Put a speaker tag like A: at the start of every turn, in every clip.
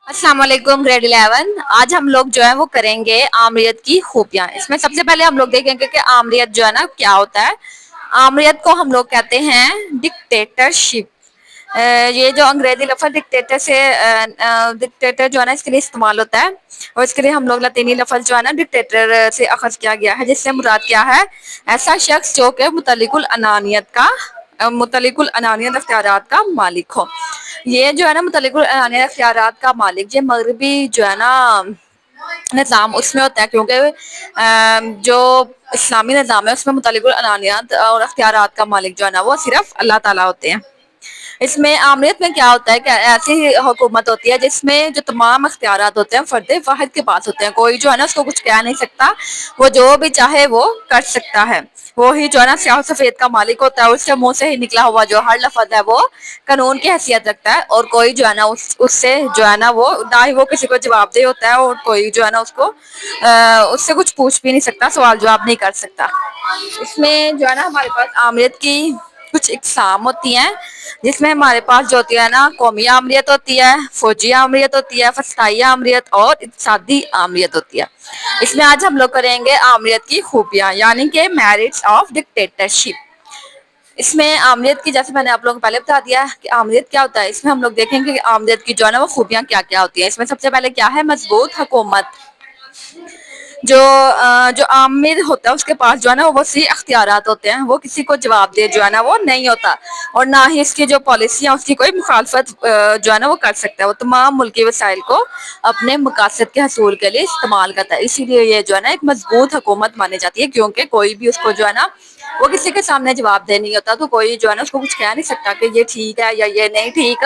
A: السلام علیکم گریڈ 11. آج ہم لوگ جو ہے وہ کریں گے آمریت کی خوبیاں. اس میں سب سے پہلے ہم لوگ دیکھیں گے کہ آمریت جو ہے نا کیا ہوتا ہے. آمریت کو ہم لوگ کہتے ہیں ڈکٹیٹرشپ. یہ جو انگریزی لفظ ڈکٹیٹر جو ہے نا اس کے لیے استعمال ہوتا ہے, اور اس کے لیے ہم لوگ لاطینی لفظ جو ہے نا ڈکٹیٹر سے اخذ کیا گیا ہے, جس سے مراد کیا ہے, ایسا شخص جو کہ متعلق الانانیت اختیارات کا مالک ہو. یہ جو ہے نا متعلق الانانیت اختیارات کا مالک یہ مغربی جو ہے نا نظام اس میں ہوتا ہے, کیونکہ جو اسلامی نظام ہے اس میں متعلق الانانیت اور اختیارات کا مالک جو ہے نا وہ صرف اللہ تعالی ہوتے ہیں. اس میں آمریت میں کیا ہوتا ہے کہ ایسی حکومت ہوتی ہے جس میں جو تمام اختیارات ہوتے ہیں فرد واحد کے پاس ہوتے ہیں. کوئی جو ہے نا اس کو کچھ کہہ نہیں سکتا, وہ جو بھی چاہے وہ کر سکتا ہے. وہی جو ہے نا سیاہ و سفید کا مالک ہوتا ہے, اس کے منہ سے ہی نکلا ہوا جو ہر لفظ ہے وہ قانون کی حیثیت رکھتا ہے, اور کوئی جو ہے نا اس سے جو ہے نا وہ نہ ہی وہ کسی کو جواب دہ ہوتا ہے, اور کوئی جو ہے نا اس سے کچھ پوچھ بھی نہیں سکتا, سوال جواب نہیں کر سکتا. اس میں جو ہے نا ہمارے پاس آمریت کی کچھ اقسام ہوتی ہیں, جس میں ہمارے پاس جو ہوتی ہے نا قومی آمریت ہوتی ہے, فوجی آمریت ہوتی ہے, فضائی آمریت اور اقتصادی آمریت ہوتی ہے. اس میں آج ہم لوگ کریں گے آمریت کی خوبیاں یعنی کہ میرٹس آف ڈکٹیٹرشپ. اس میں آمریت کی, جیسے میں نے آپ لوگوں کو پہلے بتا دیا کہ آمریت کیا ہوتا ہے, اس میں ہم لوگ دیکھیں گے کہ آمریت کی جو ہے نا وہ خوبیاں کیا کیا ہوتی ہیں. اس میں سب سے پہلے کیا ہے, مضبوط حکومت. جو آمر ہوتا ہے اس کے پاس جو ہے نا وہ وسیع اختیارات ہوتے ہیں, وہ کسی کو جواب دے جو ہے نا وہ نہیں ہوتا, اور نہ ہی اس کی جو پالیسیاں اس کی کوئی مخالفت جو ہے نا وہ کر سکتا ہے. وہ تمام ملکی وسائل کو اپنے مقاصد کے حصول کے لیے استعمال کرتا ہے. اسی لیے یہ جو ہے نا ایک مضبوط حکومت مانی جاتی ہے, کیونکہ کوئی بھی اس کو جو ہے نا وہ کسی کے سامنے جواب دہ نہیں ہوتا, تو کوئی جو ہے نا اس کو کچھ کہہ نہیں سکتا کہ یہ ٹھیک ہے یا یہ نہیں ٹھیک.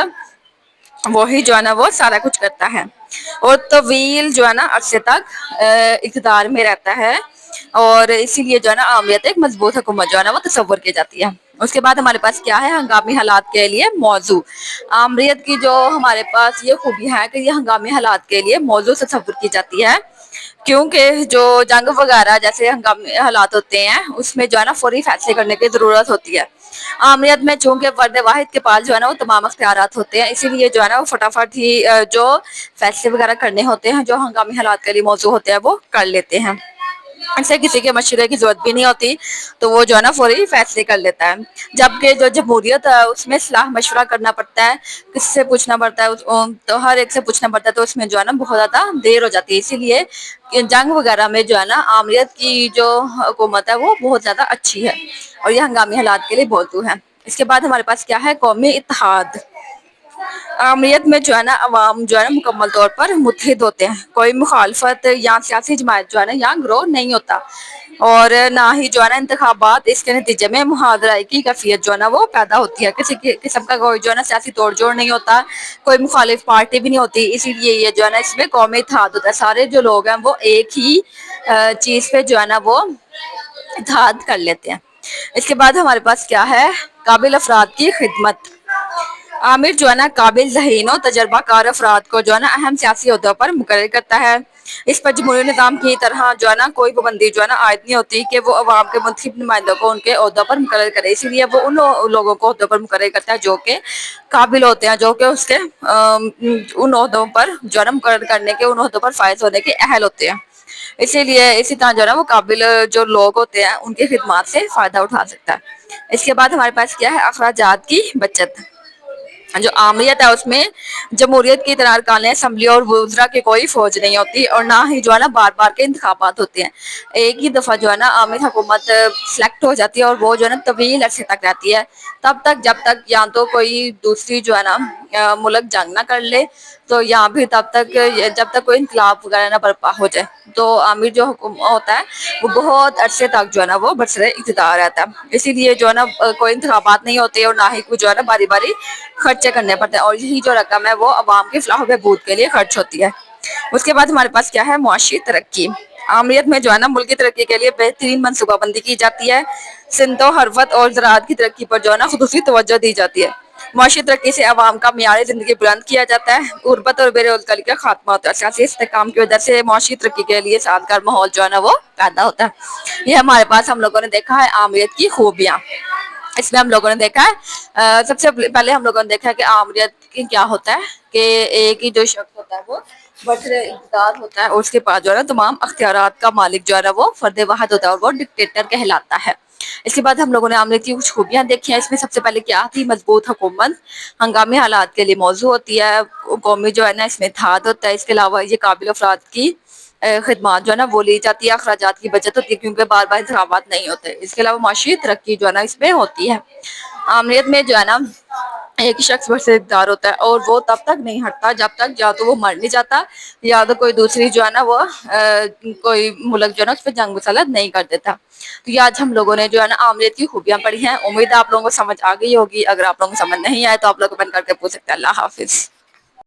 A: وہی جو ہے نا وہ سارا کچھ کرتا ہے, اور طویل جو ہے نا عرصے تک اقتدار میں رہتا ہے, اور اسی لیے جو ہے نا آمریت ایک مضبوط حکومت جو ہے نا وہ تصور کی جاتی ہے. اس کے بعد ہمارے پاس کیا ہے, ہنگامی حالات کے لیے موضوع. آمریت کی جو ہمارے پاس یہ خوبی ہے کہ یہ ہنگامی حالات کے لیے موضوع تصور کی جاتی ہے, کیونکہ جو جنگ وغیرہ جیسے ہنگامی حالات ہوتے ہیں اس میں جو ہے نا فوری فیصلے کرنے کی ضرورت ہوتی ہے. آمریت میں چونکہ فرد واحد کے پاس جو ہے نا وہ تمام اختیارات ہوتے ہیں, اسی لیے جو ہے نا وہ فٹافٹ ہی جو فیصلے وغیرہ کرنے ہوتے ہیں جو ہنگامی حالات کے لیے موضوع ہوتے ہیں وہ کر لیتے ہیں. اسے کسی کے مشورے کی ضرورت بھی نہیں ہوتی, تو وہ جو ہے نا فوری فیصلے کر لیتا ہے. جبکہ جو جمہوریت ہے اس میں صلاح مشورہ کرنا پڑتا ہے, کس سے پوچھنا پڑتا ہے, تو ہر ایک سے پوچھنا پڑتا ہے, تو اس میں جو ہے نا بہت زیادہ دیر ہو جاتی ہے. اسی لیے جنگ وغیرہ میں جو ہے نا آمریت کی جو حکومت ہے وہ بہت زیادہ اچھی ہے, اور یہ ہنگامی حالات کے لیے موضوع ہے. اس کے بعد ہمارے پاس کیا ہے, قومی اتحاد. آمریت میں جو ہے نا عوام جو ہے نا مکمل طور پر متحد ہوتے ہیں, کوئی مخالفت یا سیاسی جماعت جو ہے نا یہاں گروہ نہیں ہوتا, اور نہ ہی جو ہے نا انتخابات اس کے نتیجے میں محاذرہ کی کیفیت جو ہے نا وہ پیدا ہوتی ہے. کسی قسم کا کوئی جو ہے نا سیاسی توڑ جوڑ نہیں ہوتا, کوئی مخالف پارٹی بھی نہیں ہوتی. اسی لیے یہ جو ہے نا اس میں قومی اتحاد ہوتا ہے, سارے جو لوگ ہیں وہ ایک ہی چیز پہ جو ہے نا وہ اتحاد کر لیتے ہیں. اس کے بعد ہمارے پاس کیا ہے, قابل افراد کی خدمت. عامر جو ہے نا قابل ذہین و تجربہ کار افراد کو جو ہے نا اہم سیاسی عہدوں پر مقرر کرتا ہے. اس پر جمہوری نظام کی طرح جو ہے نا کوئی پابندی جو ہے نا عائد نہیں ہوتی کہ وہ عوام کے منتخب نمائندوں کو ان کے عہدوں پر مقرر کرے. اسی لیے وہ ان لوگوں کو عہدوں پر مقرر کرتا ہے جو کہ قابل ہوتے ہیں, جو کہ اس کے ان عہدوں پر جو ہے نا مقرر کرنے کے, ان عہدوں پر فائز ہونے کے اہل ہوتے ہیں. اسی لیے اسی طرح جو ہے نا وہ قابل جو لوگ ہوتے ہیں ان کی خدمات سے فائدہ اٹھا سکتا ہے. اس کے بعد ہمارے پاس کیا ہے, اخراجات کی بچت. جو آمریت ہے اس میں جمہوریت کی طرح ارکان اسمبلی اور وزراء کی کوئی فوج نہیں ہوتی, اور نہ ہی جو ہے نا بار بار کے انتخابات ہوتے ہیں. ایک ہی دفعہ جو ہے نا عامر حکومت سلیکٹ ہو جاتی ہے, اور وہ جو ہے نا طویل عرصے تک رہتی ہے, تب تک جب تک یا تو کوئی دوسری جو ہے نا ملک جنگ نہ کر لے, تو یہاں بھی تب تک جب تک کوئی انقلاب وغیرہ نہ برپا ہو جائے. تو عامر جو حکومت ہوتا ہے وہ بہت عرصے تک جو ہے نا وہ برسر اقتدار رہتا ہے. اسی لیے جو ہے نا کوئی انتخابات نہیں ہوتے, اور نہ ہی کوئی جو ہے نا باری باری خرچے کرنے پڑتے ہیں, اور یہی جو رقم ہے وہ عوام کی فلاح و بہبود کے لیے خرچ ہوتی ہے. اس کے بعد ہمارے پاس کیا ہے, معاشی ترقی. آمریت میں جو ہے نا ملک کی ترقی کے لیے بہترین منصوبہ بندی کی جاتی ہے. صنعت و حرفت اور زراعت کی ترقی پر جو ہے نا خصوصی توجہ دی جاتی ہے. معاشی ترقی سے عوام کا معیار زندگی بلند کیا جاتا ہے, غربت اور بے روزگاری کا خاتمہ ہوتا ہے. سیاسی استحکام کی وجہ سے معاشی ترقی کے لیے سازگار ماحول جو ہے نا وہ پیدا ہوتا ہے. یہ ہمارے پاس ہم لوگوں نے دیکھا ہے آمریت کی خوبیاں. اس میں ہم لوگوں نے دیکھا ہے سب سے پہلے ہم لوگوں نے دیکھا ہے کہ آمریت کہ کیا ہوتا ہے کہ ایک ہی جو شخص ہوتا ہے وہ برسر اقتدار ہوتا ہے اور اس کے پاس جو ہے نا تمام اختیارات کا مالک جو ہے نا وہ فرد واحد ہوتا ہے اور وہ ڈکٹیٹر کہلاتا ہے۔ اس کے بعد ہم لوگوں نے آمریت کی کچھ خوبیاں دیکھی ہیں۔ اس میں سب سے پہلے کیا تھی؟ مضبوط حکومت، ہنگامی حالات کے لیے موضوع ہوتی ہے، قومی جو ہے نا اس میں اتحاد ہوتا ہے، اس کے علاوہ یہ قابل افراد کی خدمات جو ہے نا وہ لی جاتی ہے، اخراجات کی بچت ہوتی ہے کیونکہ بار بار انتخابات نہیں ہوتے، اس کے علاوہ معاشی ترقی جو ہے نا اس میں ہوتی ہے۔ آمریت میں جو ہے نا ایک ہی شخص برسر اقتدار ہوتا ہے اور وہ تب تک نہیں ہٹتا جب تک یا تو وہ مر نہیں جاتا یا تو کوئی دوسری جو ہے نا وہ کوئی ملک جو ہے نا اس پہ جنگ مسلط نہیں کر دیتا۔ تو یہ آج ہم لوگوں نے جو ہے نا آمریت کی خوبیاں پڑھی ہیں، امید ہے آپ لوگوں کو سمجھ آ گئی ہوگی، اگر آپ لوگوں کو سمجھ نہیں آئے تو آپ لوگ کمنٹ کر کے پوچھ سکتے ہیں۔ اللہ حافظ۔